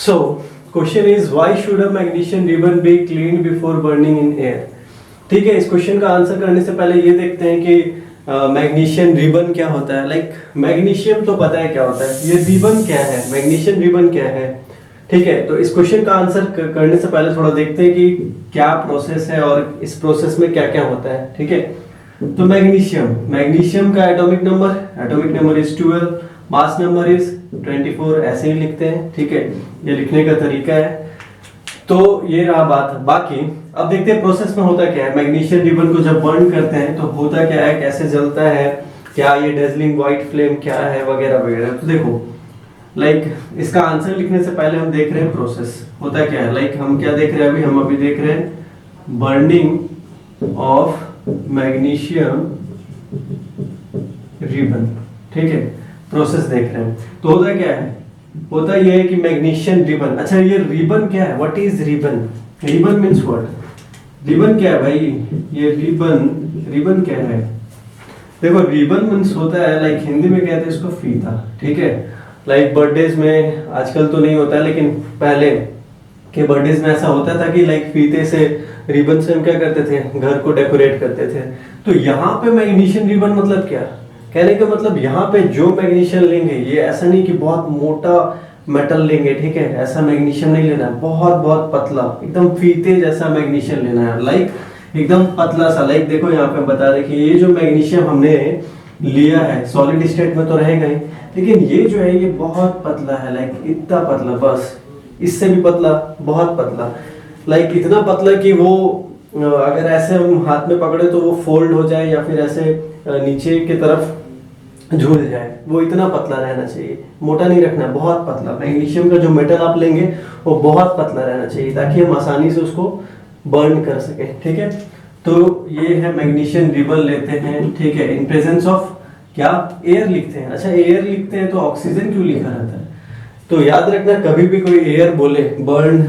So, question is why should a magnesium ribbon be cleaned before burning in air? ठीक है, इस question का answer करने से पहले ये देखते हैं कि मैग्नीशियम रिबन क्या होता है। लाइक मैग्नीशियम तो पता है क्या होता है, ये रिबन क्या है, मैग्नीशियम रिबन क्या है। ठीक है, तो इस क्वेश्चन का आंसर करने से पहले थोड़ा देखते हैं कि क्या प्रोसेस है और इस प्रोसेस में क्या क्या होता है। ठीक है, तो मैग्नीशियम का atomic number is 12, mass number is 24, ऐसे ही लिखते हैं। ठीक है, ये लिखने का तरीका है। तो ये रहा बात। बाकी अब देखते हैं प्रोसेस में होता क्या है। मैग्नीशियम रिबन को जब बर्न करते हैं तो होता क्या है, कैसे जलता है, क्या ये डेजलिंग व्हाइट फ्लेम क्या है, वगैरह वगैरह। तो देखो, लाइक इसका आंसर लिखने से पहले हम देख रहे हैं प्रोसेस होता क्या है। लाइक हम क्या देख रहे हैं, हम अभी देख रहे हैं बर्निंग ऑफ मैग्नीशियम रिबन। ठीक है, प्रोसेस देख रहे हैं। तो होता क्या है, होता यह है कि मैग्नीशियम रिबन। अच्छा, ये रिबन क्या है, what is ribbon? Ribbon means what? Ribbon क्या है भाई, ये रिबन क्या है? देखो, रिबन मींस होता है, लाइक हिंदी में कहते हैं इसको फीता। ठीक है, लाइक बर्थडेज में, आजकल तो नहीं होता है लेकिन पहले के बर्थडेज में ऐसा होता था कि लाइक फीते से, रिबन से हम क्या करते थे, घर को डेकोरेट करते थे। तो यहाँ पे मैग्नीशियम रिबन मतलब क्या, कहने का मतलब यहाँ पे जो मैग्नीशियम लेंगे, ये ऐसा नहीं कि बहुत मोटा मेटल लेंगे। ठीक है, ऐसा मैग्नीशियम नहीं लेना है, बहुत बहुत पतला, एकदम फीते जैसा मैग्नीशियम लेना है। लाइक एकदम पतला सा। लाइक देखो यहाँ पे बता रहे कि ये जो मैग्नीशियम हमने लिया है सॉलिड स्टेट में तो रहेगा ही, लेकिन ये जो है ये बहुत पतला है। लाइक इतना पतला, बस इससे भी पतला, बहुत पतला। लाइक इतना पतला कि वो अगर ऐसे हम हाथ में पकड़े तो वो फोल्ड हो जाए या फिर ऐसे नीचे की तरफ झूल जाए। वो इतना पतला रहना चाहिए, मोटा नहीं रखना, बहुत पतला। मैग्नीशियम का जो मेटल आप लेंगे वो बहुत पतला रहना चाहिए ताकि हम आसानी से उसको बर्न कर सके। ठीक है, तो ये है मैग्नीशियम रिबन लेते हैं। ठीक है, इन प्रेजेंस ऑफ क्या, एयर लिखते हैं। अच्छा, एयर लिखते हैं तो ऑक्सीजन क्यों लिखा रहता है? तो याद रखना, कभी भी कोई एयर बोले, burn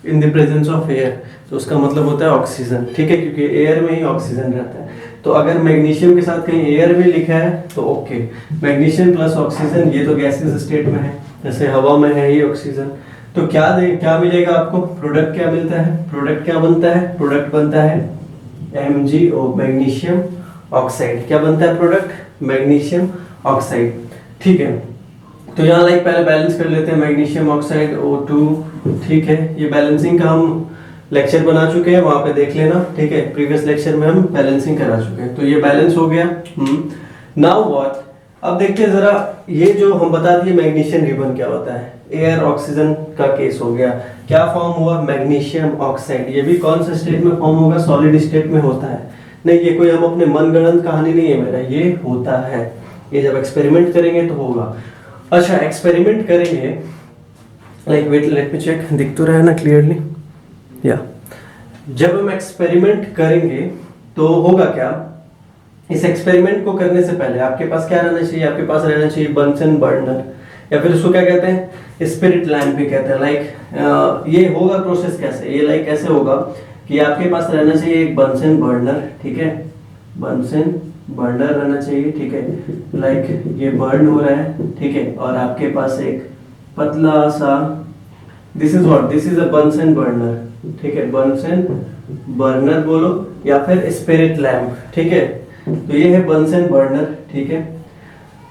in the presence of air, तो उसका मतलब होता है ऑक्सीजन। ठीक है, क्योंकि एयर में ही ऑक्सीजन रहता है। तो अगर मैग्नीशियम के साथ कहीं एयर भी लिखा है तो ओके, मैग्नीशियम प्लस ऑक्सीजन, ये तो गैसेस स्टेट में है, जैसे हवा में है ये ऑक्सीजन। तो क्या मिलेगा आपको, प्रोडक्ट क्या मिलता है, प्रोडक्ट क्या बनता है, प्रोडक्ट बनता है MgO, मैग्नीशियम ऑक्साइड। क्या बनता है प्रोडक्ट, मैग्नीशियम ऑक्साइड। ठीक है, तो यहाँ लाइक पहले बैलेंस कर लेते हैं, मैग्नीशियम ऑक्साइड O2। ठीक है, ये बैलेंसिंग का हम लेक्चर बना चुके हैं, वहां पे देख लेना। ठीक है, प्रीवियस लेक्चर में हम बैलेंसिंग करा चुके हैं। तो ये बैलेंस हो गया। नाउ व्हाट, अब देखते हैं जरा, ये जो हम बता दिए मैग्नीशियम रिबन क्या होता है, एयर ऑक्सीजन का केस हो गया। क्या फॉर्म हुआ, मैग्नीशियम ऑक्साइड। ये भी कौन सा स्टेट में फॉर्म होगा, सॉलिड स्टेट में होता है। नहीं, ये कोई हम अपने मनगढ़ंत कहानी नहीं है मेरा, ये होता है। ये जब एक्सपेरिमेंट करेंगे तो होगा। अच्छा, एक्सपेरिमेंट करेंगे, like wait let me check, दिख तो रहा है ना क्लियरली, या जब हम एक्सपेरिमेंट करेंगे तो होगा क्या, इस एक्सपेरिमेंट को करने से पहले आपके पास क्या रहना चाहिए, आपके पास रहना चाहिए बंसन बर्नर, या फिर उसको क्या कहते हैं, स्पिरिट लैम्प भी कहते हैं। लाइक ये होगा प्रोसेस कैसे, ये लाइक कैसे होगा कि आपके पास रहना चाहिए एक बंसन बर्नर। ठीक है, बंसन बर्नर रहना चाहिए। ठीक है, लाइक ये बर्न हो रहा है। ठीक है, और आपके पास एक पतला सा, this is what, this is a Bunsen burner. ठीक है, बंसन बर्नर बोलो या फिर स्पिरिट लैम्प। ठीक है, तो ये है बंसन बर्नर। ठीक है,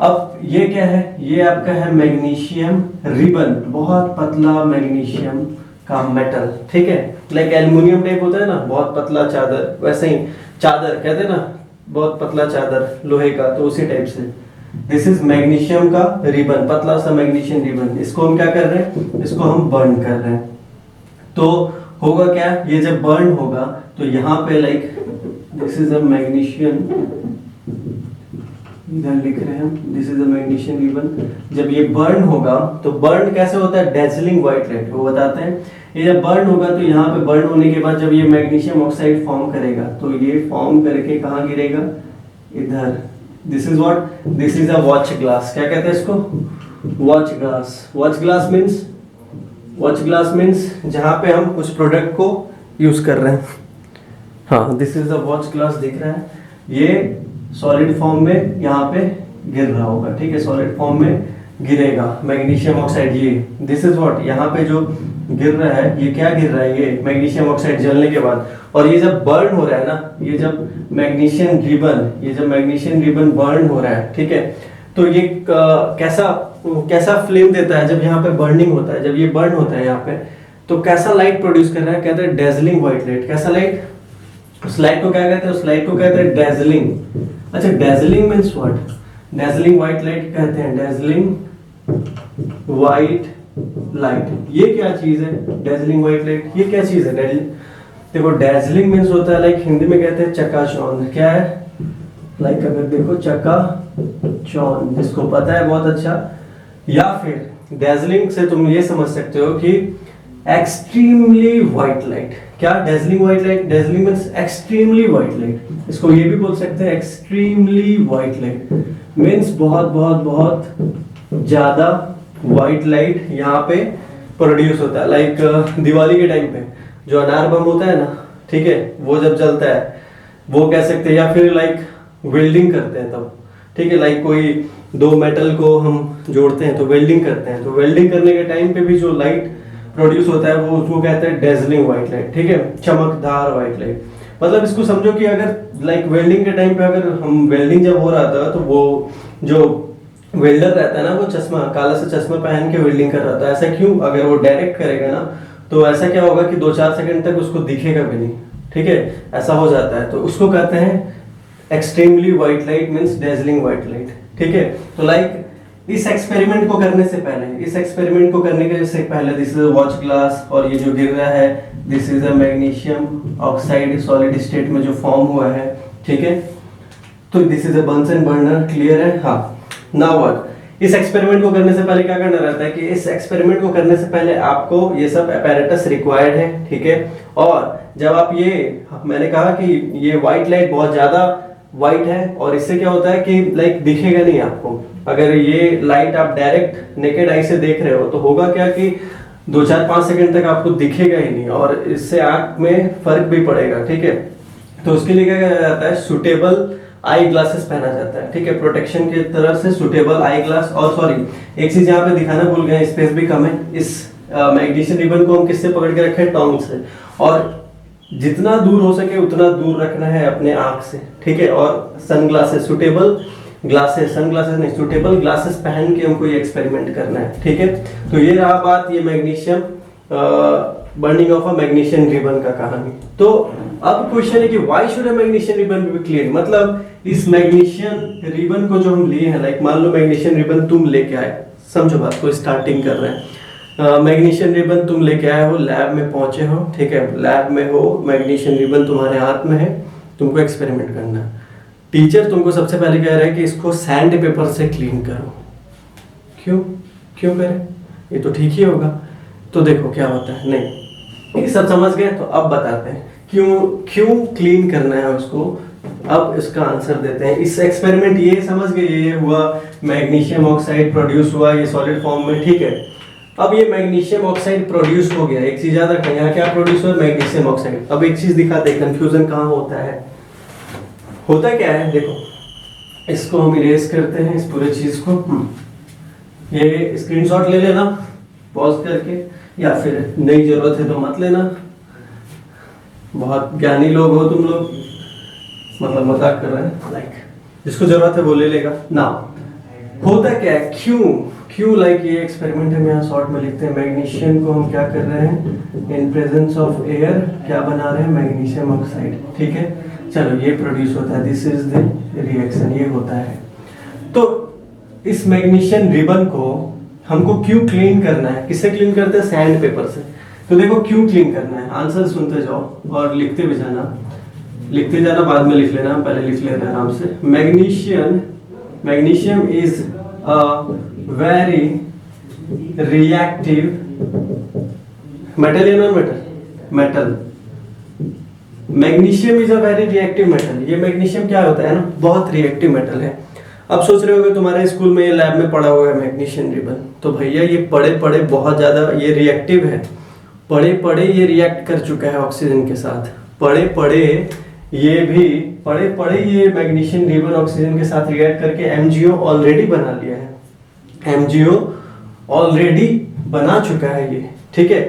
अब ये क्या है, ये आपका है मैग्नीशियम रिबन, बहुत पतला मैग्नीशियम का मेटल। ठीक है, लाइक एल्युमिनियम टाइप होता है ना, बहुत पतला चादर, वैसे ही चादर कहते हैं ना, बहुत पतला चादर लोहे का, तो उसी टाइप से दिस इज मैग्नीशियम का रिबन, पतला सा मैग्नीशियम रिबन। इसको हम क्या कर रहे हैं, इसको हम बर्न कर रहे हैं। तो होगा क्या, ये जब बर्न होगा तो यहाँ पे like this is a magnesium, इधर लिख रहे हैं this is a magnesium ribbon. जब ये बर्न होगा तो बर्न कैसे होता है, डेजलिंग व्हाइट लाइट, वो बताते हैं। ये जब बर्न होगा तो यहाँ पे बर्न होने के बाद जब ये मैग्नीशियम ऑक्साइड फॉर्म करेगा तो ये फॉर्म करके कहाँ गिरेगा, इधर। This is what, this is a watch glass. क्या कहते हैं इसको, watch glass. Watch glass means, watch glass means जहाँ पे हम उस प्रोडक्ट को यूज कर रहे हैं। हाँ, this is a watch glass दिख रहा है, ये सॉलिड फॉर्म में यहाँ पे गिर रहा होगा। ठीक है, सॉलिड फॉर्म में गिरेगा मैग्नीशियम ऑक्साइड, ये दिस इज व्हाट, यहाँ पे जो गिर रहा है ये क्या गिर रहा है, ये मैग्नीशियम ऑक्साइड जलने के बाद। और ये जब बर्न हो रहा है ना, ये जब मैग्नीशियम रिबन बर्न हो रहा है, ठीक है, तो ये कैसा फ्लेम देता है जब यहाँ पे बर्निंग होता है, जब ये बर्न होता है यहाँ पे, तो कैसा लाइट प्रोड्यूस कर रहा है, कहते हैं डेजलिंग व्हाइट लाइट। कैसा लाइट, उस लाइट को क्या कहते हैं, उस लाइट को कहते हैं डेजलिंग। अच्छा, dazzling means what, dazzling white light कहते हैं, डेजलिंग व्हाइट लाइट। ये क्या चीज है डेजलिंग व्हाइट लाइट, ये क्या चीज है देखो डेजलिंग मींस होता है लाइक हिंदी में कहते हैं चकाचौंध। क्या है, लाइक अगर देखो चकाचौंध, जिसको पता है बहुत अच्छा। या फिर डेजलिंग से तुम ये समझ सकते हो कि एक्सट्रीमली व्हाइट लाइट। क्या dazzling white light, dazzling means extremely white light. इसको ये भी बोल सकते हैं एक्सट्रीमली व्हाइट लाइट मींस बहुत बहुत बहुत ज्यादा व्हाइट लाइट यहाँ पे प्रोड्यूस होता है। लाइक दिवाली के टाइम पे जो अनार बम होता है ना, ठीक है, वो जब जलता है वो कह सकते हैं, या फिर लाइक वेल्डिंग करते हैं तब, ठीक है, लाइक कोई दो मेटल को हम जोड़ते हैं तो वेल्डिंग करते हैं, तो वेल्डिंग करने के टाइम पे भी जो लाइट प्रोड्यूस होता है वो उसको कहते हैं डेजलिंग व्हाइट लाइट, ठीक है, चमकदार व्हाइट लाइट। मतलब इसको समझो कि अगर लाइक वेल्डिंग के टाइम पे अगर हम वेल्डिंग जब हो रहा था तो वो जो वेल्डर रहता है ना, वो चश्मा, काला सा चश्मा पहन के वेल्डिंग कर रहा था। ऐसा क्यों, अगर वो डायरेक्ट करेगा ना तो ऐसा क्या होगा कि 2-4 सेकंड तक उसको दिखेगा भी नहीं, ठीक है, ऐसा हो जाता है। तो उसको कहते हैं extremely white light means dazzling white light, ठीक है। तो लाइक इस एक्सपेरिमेंट को करने से पहले this is a watch glass, और ये जो गिर रहा है this is a magnesium oxide solid state में जो फॉर्म हुआ है, ठीक है। तो this is a Bunsen burner, clear है। हाँ, नाउ व्हाट, इस एक्सपेरिमेंट को करने से पहले क्या करना रहता है कि इस एक्सपेरिमेंट को करने से पहले आपको ये सब apparatus रिक्वायर्ड है, ठीक है। और जब आप मैंने कहा कि ये व्हाइट लाइट बहुत ज्यादा व्हाइट है, और इससे क्या होता है कि लाइक दिखेगा नहीं आपको। अगर ये लाइट आप डायरेक्ट नेकेड आई से देख रहे हो तो होगा क्या कि 2-4-5 सेकंड तक आपको दिखेगा ही नहीं, और इससे आंख में फर्क भी पड़ेगा, ठीक है। तो उसके लिए क्या किया जाता है, सुटेबल आई ग्लासेस पहना जाता है, ठीक है, प्रोटेक्शन की तरफ से सुटेबल आई ग्लास। और सॉरी, एक चीज यहाँ पे दिखाना भूल गए, स्पेस भी कम है। इस मैग्नीशियम रिबन को हम किससे पकड़ के रखे, टोंग से, और जितना दूर हो सके उतना दूर रखना है अपने आंख से, ठीक है। और सनग्लासेस, सुटेबल ग्लासेस, सनग्लासेस नहीं, सुटेबल ग्लासेस पहन के हमको ये एक्सपेरिमेंट करना है, ठीक है। तो ये रहा बात, ये magnesium burning of a magnesium ribbon का कहानी। तो अब क्वेश्चन है कि why should a magnesium ribbon be clean, मतलब इस मैग्नीशियम रिबन को जो हम लिए हैं, लाइक मान लो मैग्नीशियम रिबन तुम लेके आए, समझो बात को, स्टार्टिंग कर रहे हैं। मैग्नीशियम रिबन तुम लेके आए हो, लैब में पहुंचे हो, ठीक है, लैब में हो, मैग्नीशियम रिबन तुम्हारे हाथ में है, तुमको एक्सपेरिमेंट करना है। टीचर तुमको सबसे पहले कह रहा है कि इसको सैंड पेपर से क्लीन करो। क्यों करें, ये तो ठीक ही होगा। तो देखो क्या होता है, नहीं ये सब समझ गए, तो अब बताते हैं क्यों क्लीन करना है उसको। अब इसका आंसर देते हैं। इस एक्सपेरिमेंट ये समझ गए, ये हुआ मैग्नीशियम ऑक्साइड प्रोड्यूस हुआ ये सॉलिड फॉर्म में, ठीक है। अब ये मैग्नीशियम ऑक्साइड प्रोड्यूस हो गया, एक चीज याद रखना, यहाँ क्या प्रोड्यूस हुआ, मैग्नीशियम ऑक्साइड। अब एक चीज दिखाते हैं कंफ्यूजन कहाँ होता है। होता क्या है, देखो इसको हम इरेज करते हैं, इस पूरे चीज को। ये स्क्रीनशॉट ले लेना पॉज करके, या फिर नई जरूरत है तो मत लेना, बहुत ज्ञानी लोग हो तुम लोग, मतलब मजाक कर रहे हैं, लाइक जिसको जरूरत है वो ले लेगा ना। होता क्या है, क्यों लाइक ये एक्सपेरिमेंट हम यहाँ शॉर्ट में लिखते हैं, मैग्नीशियम को हम क्या कर रहे हैं, इन प्रेजेंस ऑफ एयर क्या बना रहे हैं, मैग्नीशियम ऑक्साइड, ठीक है। चलो ये प्रोड्यूस होता है, दिस इज द रिएक्शन, ये होता है। तो इस मैग्नीशियम रिबन को हमको क्यों क्लीन करना है, किससे क्लीन करते हैं, सैंड पेपर से। तो देखो क्यों क्लीन करना है, आंसर सुनते जाओ और लिखते भी जाना, बाद में लिख लेना, पहले लिख लेना आराम से। Magnesium is a very reactive metal, या non metal. Magnesium is a very reactive metal. ये मैग्नीशियम क्या होता है ना, बहुत रिएक्टिव मेटल है। अब सोच रहे होगे तुम्हारे स्कूल में लैब में पढ़ा हुआ है मैग्नीशियम रिबन, तो भैया ये पड़े बहुत ज्यादा ये रिएक्टिव है, पड़े ये रिएक्ट कर चुका है ऑक्सीजन के साथ, पड़े ये मैग्नीशियम रिबन ऑक्सीजन के साथ रिएक्ट करके MgO ऑलरेडी बना लिया है, MgO ऑलरेडी बना चुका है ये, ठीक है।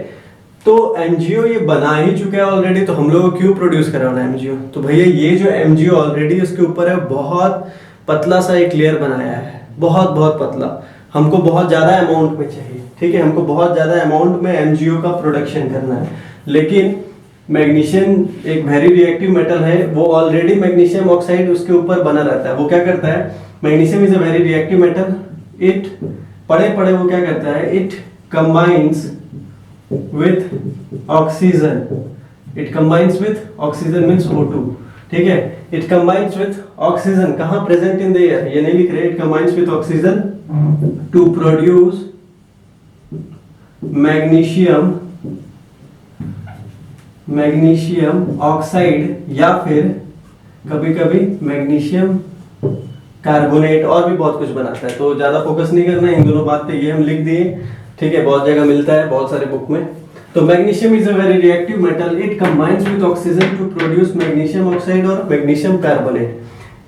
तो MgO ये बना ही चुका है ऑलरेडी, तो हम लोग को क्यों प्रोड्यूस कराना MgO? तो भैया ये जो MgO ऑलरेडी उसके ऊपर है, बहुत पतला सा एक लेयर बनाया है, बहुत बहुत पतला, हमको बहुत ज़्यादा अमाउंट में चाहिए, ठीक है, हमको बहुत ज़्यादा अमाउंट में MgO का प्रोडक्शन करना है। लेकिन मैग्नीशियम एक वेरी रिएक्टिव मेटल है, वो ऑलरेडी मैग्नीशियम ऑक्साइड उसके ऊपर बना रहता है। वो क्या करता है, magnesium is a very reactive metal, it पड़े पड़े वो क्या करता है, it combines with oxygen, it combines with oxygen means O2, ठीक है, इट कंबाइंस विथ ऑक्सीजन, कहाँ प्रेजेंट इन द एयर, ये नहीं लिख रहे, it combines with oxygen to produce magnesium oxide, या फिर कभी कभी मैग्नीशियम कार्बोनेट, और भी बहुत कुछ बनाता है। तो ज्यादा फोकस नहीं करना है इन दोनों बात पे, ये हम लिख दिए, ठीक है, बहुत जगह मिलता है, बहुत सारे बुक में। तो magnesium is a very reactive metal, it combines with oxygen to produce magnesium oxide और मैग्नीशियम कार्बोनेट,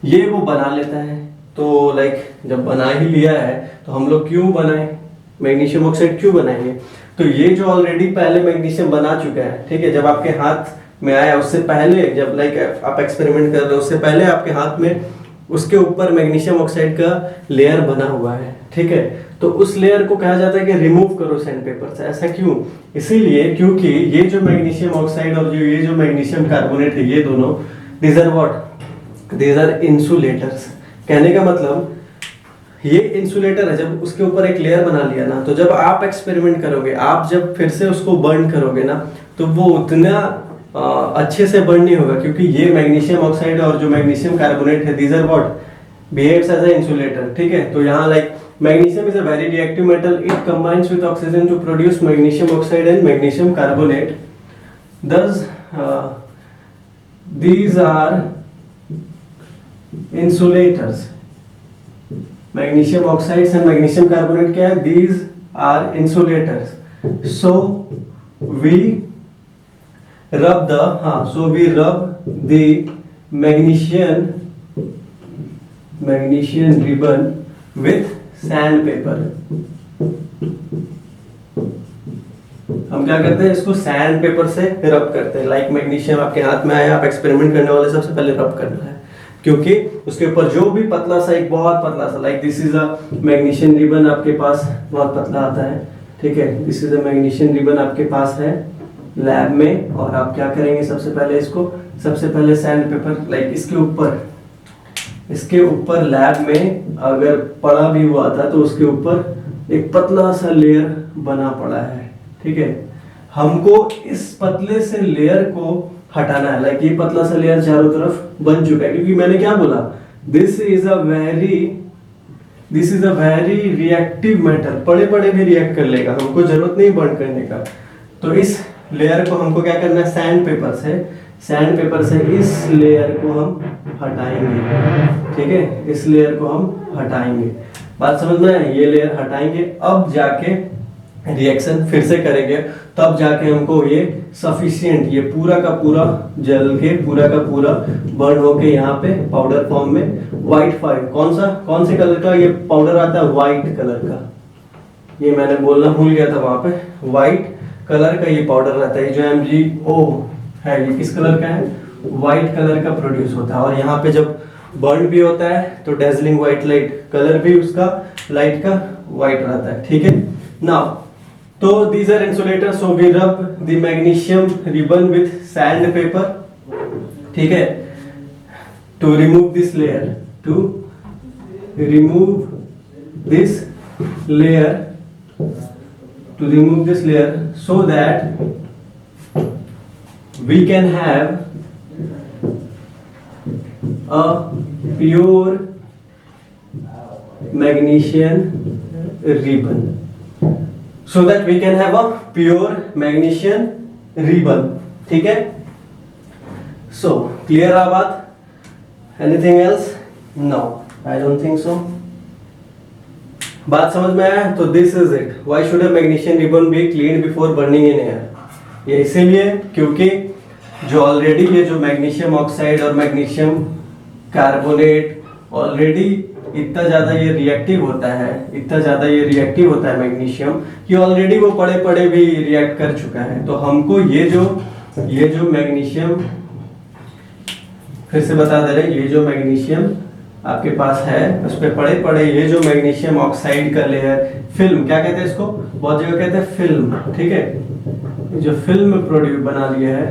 ये वो बना लेता है। तो लाइक जब बना ही लिया है तो हम लोग क्यों बनाए मैग्नीशियम ऑक्साइड, क्यों बनाएंगे? तो ये जो ऑलरेडी पहले मैग्नीशियम बना चुका है, ठीक है, जब आपके हाथ में आया उससे पहले, जब लाइक आप एक्सपेरिमेंट कर रहे हो उससे पहले आपके हाथ में उसके ऊपर मैग्नीशियम ऑक्साइड का लेयर बना हुआ है, ठीक है। तो उस लेयर को कहा जाता है कि रिमूव करो सैंड पेपर से। ऐसा क्यों? इसीलिए क्योंकि ये जो मैग्नीशियम ऑक्साइड और ये जो मैग्नीशियम कार्बोनेट है, ये दोनों these are what, these are insulators. कहने का मतलब ये इंसुलेटर है, जब उसके ऊपर एक लेयर बना लिया ना, तो जब आप एक्सपेरिमेंट करोगे, आप जब फिर से उसको बर्न करोगे ना, तो वो उतना अच्छे से बर्न नहीं होगा, क्योंकि ये मैग्नीशियम ऑक्साइड और जो मैग्नीशियम कार्बोनेट है, these are what, behaves as a insulator, ठीक है। तो यहाँ like magnesium is a very reactive metal, it combines with oxygen to produce magnesium oxide and magnesium carbonate, thus these are insulators. Magnesium oxides and magnesium carbonate क्या है, these are insulators. So we rub the magnesium ribbon with sandpaper. हम क्या करते हैं, इसको sand paper से रब करते हैं। लाइक मैग्नीशियम आपके हाथ में आया, आप एक्सपेरिमेंट करने वाले सबसे पहले रब करना है, क्योंकि उसके ऊपर जो भी पतला सा, एक बहुत पतला सा, like this is a magnesium ribbon आपके पास बहुत पतला आता है, ठीक है, this is a magnesium ribbon आपके पास है लैब में, और आप क्या करेंगे, सबसे पहले सैंड पेपर लाइक इसके ऊपर लैब में अगर पड़ा भी हुआ था तो उसके ऊपर एक पतला सा लेयर बना पड़ा है, ठीक है। हमको इस पतले से लेयर को हटाना है, लाइक ये पतला सा लेयर चारों तरफ बन चुका है, क्योंकि मैंने क्या बोला, this is a very reactive metal, पड़े पड़े भी रिएक्ट कर लेगा, हमको जरूरत नहीं बर्न करने का। तो इस लेयर को हमको क्या करना है, सैंड पेपर से इस लेयर को हम हटाएंगे, ठीक है, इस लेयर को हम हटाएंगे। बात समझ में है? ये लेयर हटाएंगे, अब जाके रिएक्शन फिर से करेंगे, तब जाके हमको ये सफिशिएंट, ये पूरा का पूरा जल के पूरा का पूरा बर्न होके यहाँ पे पाउडर फॉर्म में व्हाइट फाइल, कौन से कलर का ये पाउडर आता है, व्हाइट कलर का, ये मैंने बोलना भूल गया था वहां पे, व्हाइट कलर का ये पाउडर रहता है। जो MgO है ये किस कलर का है, व्हाइट कलर का प्रोड्यूस होता है, और यहाँ पे जब बर्न भी होता है तो डेजलिंग व्हाइट लाइट, कलर भी उसका लाइट का व्हाइट रहता है, ठीक है। नाउ तो these are insulators, so we rub the magnesium ribbon with sandpaper, ठीक है, to remove this layer so that we can have a pure magnesium ribbon. ठीक है, so clear है बात? Anything else? No, I don't think so. बात समझ में आया? तो this is it. Why should a magnesium ribbon be cleaned before burning in air? ये इसीलिए क्योंकि जो ऑलरेडी ये जो मैग्नीशियम ऑक्साइड और मैग्नीशियम कार्बोनेट ऑलरेडी इतना ज़्यादा ये रिएक्टिव होता है, इतना ज़्यादा ये रिएक्टिव होता है मैग्नीशियम कि ऑलरेडी वो पड़े पड़े भी रिएक्ट कर चुका है। तो हमको ये जो मैग्नीशियम, फिर से बता दे रहे हैं, ये जो मैग्नीशियम आपके पास है उस पे पड़े पड़े ये जो मैग्नीशियम ऑक्साइड का लेयर, फिल्म क्या कहते हैं इसको, बहुत जगह कहते हैं फिल्म, ठीक है, जो फिल्म प्रोड्यूस बना लिया है,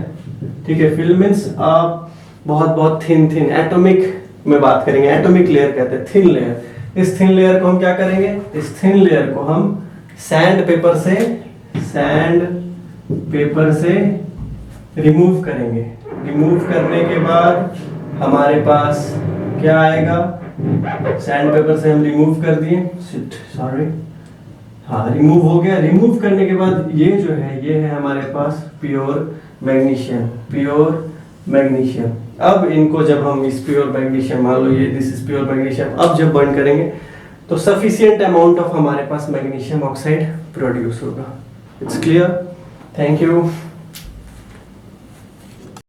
ठीक है। फिल्म मीन्स आप बहुत थिन एटॉमिक में बात करेंगे, एटॉमिक लेयर कहते हैं, थिन लेयर। इस थिन लेयर को हम क्या करेंगे, इस थिन लेयर को हम सैंड पेपर से रिमूव करेंगे। रिमूव करने के बाद हमारे पास क्या आएगा, सैंड पेपर से हम रिमूव कर दिए, सॉरी, हाँ रिमूव हो गया। रिमूव करने के बाद ये जो है, ये है हमारे पास प्योर मैग्नीशियम। अब इनको जब हम इस प्योर मैग्नीशियम, मान लो ये दिस इज प्योर मैग्नीशियम, अब जब बर्न करेंगे तो सफिशिएंट अमाउंट ऑफ हमारे पास मैग्नीशियम ऑक्साइड प्रोड्यूस होगा। It's clear, thank you.